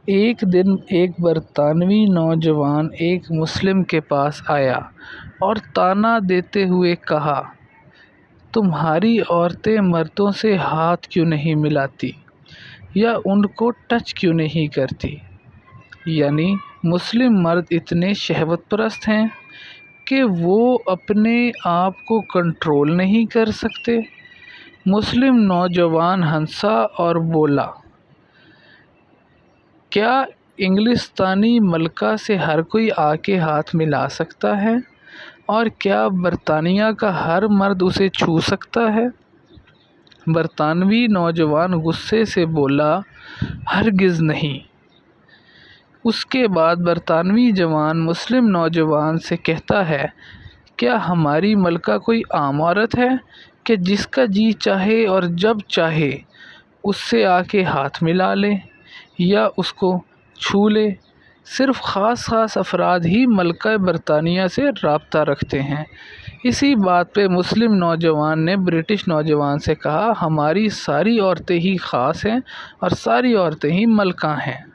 ایک دن ایک برطانوی نوجوان ایک مسلم کے پاس آیا اور طعنہ دیتے ہوئے کہا، تمہاری عورتیں مردوں سے ہاتھ کیوں نہیں ملاتی یا ان کو ٹچ کیوں نہیں کرتی؟ یعنی مسلم مرد اتنے شہوت پرست ہیں کہ وہ اپنے آپ کو کنٹرول نہیں کر سکتے۔ مسلم نوجوان ہنسا اور بولا، کیا انگلستانی ملکہ سے ہر کوئی آ کے ہاتھ ملا سکتا ہے اور کیا برطانیہ کا ہر مرد اسے چھو سکتا ہے؟ برطانوی نوجوان غصے سے بولا، ہرگز نہیں۔ اس کے بعد برطانوی جوان مسلم نوجوان سے کہتا ہے، کیا ہماری ملکہ کوئی عام عورت ہے کہ جس کا جی چاہے اور جب چاہے اس سے آ کے ہاتھ ملا لے یا اس کو چھو لے؟ صرف خاص افراد ہی ملکہ برطانیہ سے رابطہ رکھتے ہیں۔ اسی بات پہ مسلم نوجوان نے برٹش نوجوان سے کہا، ہماری ساری عورتیں ہی خاص ہیں اور ساری عورتیں ہی ملکہ ہیں۔